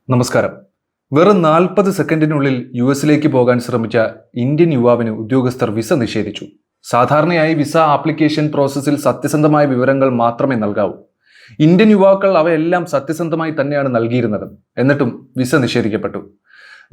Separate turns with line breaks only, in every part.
നമസ്കാരം. വെറും 40 സെക്കൻഡിനുള്ളിൽ യുഎസിലേക്ക് പോകാൻ ശ്രമിച്ച ഇന്ത്യൻ യുവാവിന് ഉദ്യോഗസ്ഥർ വിസ നിഷേധിച്ചു. സാധാരണയായി വിസ ആപ്ലിക്കേഷൻ പ്രോസസ്സിൽ സത്യസന്ധമായ വിവരങ്ങൾ മാത്രമേ നൽകാവൂ. ഇന്ത്യൻ യുവാക്കൾ അവയെല്ലാം സത്യസന്ധമായി തന്നെയാണ് നൽകിയിരുന്നത്. എന്നിട്ടും വിസ നിഷേധിക്കപ്പെട്ടു.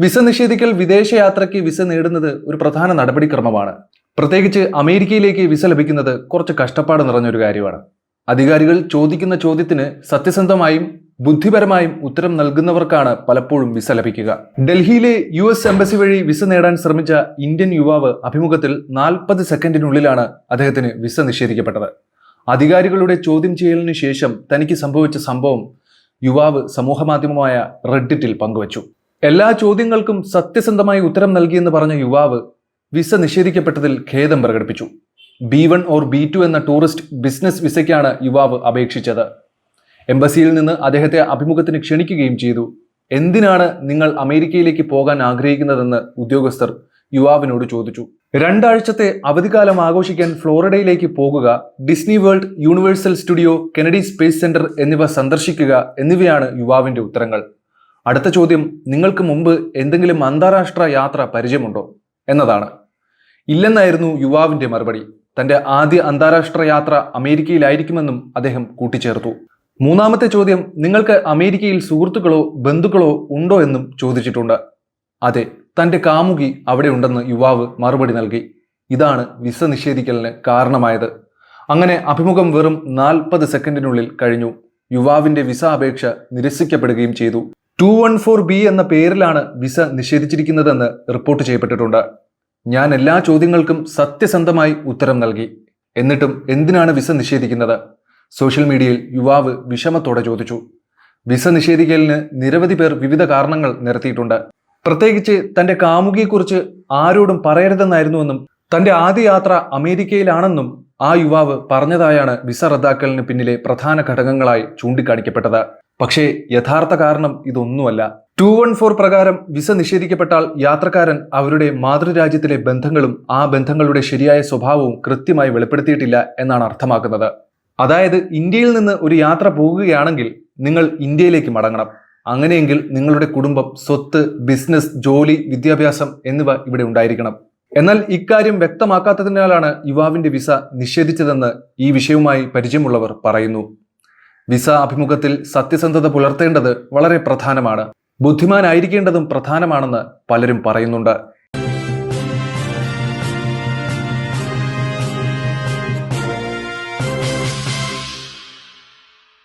വിസ നിഷേധിക്കൽ വിദേശയാത്രയ്ക്ക് വിസ നേടുന്നത് ഒരു പ്രധാന നടപടിക്രമമാണ്. പ്രത്യേകിച്ച് അമേരിക്കയിലേക്ക് വിസ ലഭിക്കുന്നത് കുറച്ച് കഷ്ടപ്പാട് നിറഞ്ഞൊരു കാര്യമാണ്. അധികാരികൾ ചോദിക്കുന്ന ചോദ്യത്തിന് സത്യസന്ധമായും ബുദ്ധിപരമായും ഉത്തരം നൽകുന്നവർക്കാണ് പലപ്പോഴും വിസ ലഭിക്കുക. ഡൽഹിയിലെ US എംബസി വഴി വിസ നേടാൻ ശ്രമിച്ച ഇന്ത്യൻ യുവാവ് അഭിമുഖത്തിൽ 40 സെക്കൻഡിനുള്ളിലാണ് അദ്ദേഹത്തിന് വിസ നിഷേധിക്കപ്പെട്ടത്. അധികാരികളുടെ ചോദ്യം ചെയ്യലിന് ശേഷം തനിക്ക് സംഭവിച്ച സംഭവം യുവാവ് സമൂഹമാധ്യമമായ റെഡിറ്റിൽ പങ്കുവച്ചു. എല്ലാ ചോദ്യങ്ങൾക്കും സത്യസന്ധമായി ഉത്തരം നൽകിയെന്ന് പറഞ്ഞ യുവാവ് വിസ നിഷേധിക്കപ്പെട്ടതിൽ ഖേദം പ്രകടിപ്പിച്ചു. B1 ഓർ B2 എന്ന ടൂറിസ്റ്റ് ബിസിനസ് വിസയ്ക്കാണ് യുവാവ് അപേക്ഷിച്ചത്. എംബസിയിൽ നിന്ന് അദ്ദേഹത്തെ അഭിമുഖത്തിന് ക്ഷണിക്കുകയും ചെയ്തു. എന്തിനാണ് നിങ്ങൾ അമേരിക്കയിലേക്ക് പോകാൻ ആഗ്രഹിക്കുന്നതെന്ന് ഉദ്യോഗസ്ഥർ യുവാവിനോട് ചോദിച്ചു. 2 ആഴ്ചത്തെ അവധിക്കാലം ആഘോഷിക്കാൻ ഫ്ലോറിഡയിലേക്ക് പോകുക, Disney world, universal studio, Kennedy space centre എന്നിവ സന്ദർശിക്കുക എന്നിവയാണ് യുവാവിന്റെ ഉത്തരങ്ങൾ. അടുത്ത ചോദ്യം, നിങ്ങൾക്ക് മുമ്പ് എന്തെങ്കിലും അന്താരാഷ്ട്ര യാത്ര പരിചയമുണ്ടോ എന്നതാണ്. ഇല്ലെന്നായിരുന്നു യുവാവിന്റെ മറുപടി. തന്റെ ആദ്യ അന്താരാഷ്ട്ര യാത്ര അമേരിക്കയിലായിരിക്കുമെന്നും അദ്ദേഹം കൂട്ടിച്ചേർത്തു. മൂന്നാമത്തെ ചോദ്യം, നിങ്ങൾക്ക് അമേരിക്കയിൽ സുഹൃത്തുക്കളോ ബന്ധുക്കളോ ഉണ്ടോ എന്നും ചോദിച്ചിട്ടുണ്ട്. അതെ, തന്റെ കാമുകി അവിടെ ഉണ്ടെന്ന് യുവാവ് മറുപടി നൽകി. ഇതാണ് വിസ നിഷേധിക്കലിന് കാരണമായത്. അങ്ങനെ അഭിമുഖം വെറും 40 സെക്കൻഡിനുള്ളിൽ കഴിഞ്ഞു. യുവാവിന്റെ വിസ അപേക്ഷ നിരസിക്കപ്പെടുകയും ചെയ്തു. 214B എന്ന പേരിലാണ് വിസ നിഷേധിച്ചിരിക്കുന്നതെന്ന് റിപ്പോർട്ട് ചെയ്യപ്പെട്ടിട്ടുണ്ട്. ഞാൻ എല്ലാ ചോദ്യങ്ങൾക്കും സത്യസന്ധമായി ഉത്തരം നൽകി. എന്നിട്ടും എന്തിനാണ് വിസ നിഷേധിക്കുന്നത്? സോഷ്യൽ മീഡിയയിൽ യുവാവ് വിഷമത്തോടെ ചോദിച്ചു. വിസ നിഷേധിക്കലിന് നിരവധി പേർ വിവിധ കാരണങ്ങൾ നിരത്തിയിട്ടുണ്ട്. പ്രത്യേകിച്ച് തന്റെ കാമുകിയെക്കുറിച്ച് ആരോടും പറയരുതെന്നായിരുന്നുവെന്നും തന്റെ ആദ്യ യാത്ര അമേരിക്കയിലാണെന്നും ആ യുവാവ് പറഞ്ഞതായാണ് വിസ റദ്ദാക്കലിന് പിന്നിലെ പ്രധാന ഘടകങ്ങളായി ചൂണ്ടിക്കാണിക്കപ്പെട്ടത്. പക്ഷേ യഥാർത്ഥ കാരണം ഇതൊന്നുമല്ല. 214 പ്രകാരം വിസ നിഷേധിക്കപ്പെട്ടാൽ യാത്രക്കാരൻ അവരുടെ മാതൃരാജ്യത്തിലെ ബന്ധങ്ങളും ആ ബന്ധങ്ങളുടെ ശരിയായ സ്വഭാവവും കൃത്യമായി വെളിപ്പെടുത്തിയിട്ടില്ല എന്നാണ് അർത്ഥമാക്കുന്നത്. അതായത് ഇന്ത്യയിൽ നിന്ന് ഒരു യാത്ര പോകുകയാണെങ്കിൽ നിങ്ങൾ ഇന്ത്യയിലേക്ക് മടങ്ങണം. അങ്ങനെയെങ്കിൽ നിങ്ങളുടെ കുടുംബം, സ്വത്ത്, ബിസിനസ്, ജോലി, വിദ്യാഭ്യാസം എന്നിവ ഇവിടെ ഉണ്ടായിരിക്കണം. എന്നാൽ ഇക്കാര്യം വ്യക്തമാക്കാത്തതിനാലാണ് യുവാവിന്റെ വിസ നിഷേധിച്ചതെന്ന് ഈ വിഷയവുമായി പരിചയമുള്ളവർ പറയുന്നു. വിസ അഭിമുഖത്തിൽ സത്യസന്ധത പുലർത്തേണ്ടത് വളരെ പ്രധാനമാണ്. ബുദ്ധിമാനായിരിക്കേണ്ടതും പ്രധാനമാണെന്ന് പലരും പറയുന്നുണ്ട്.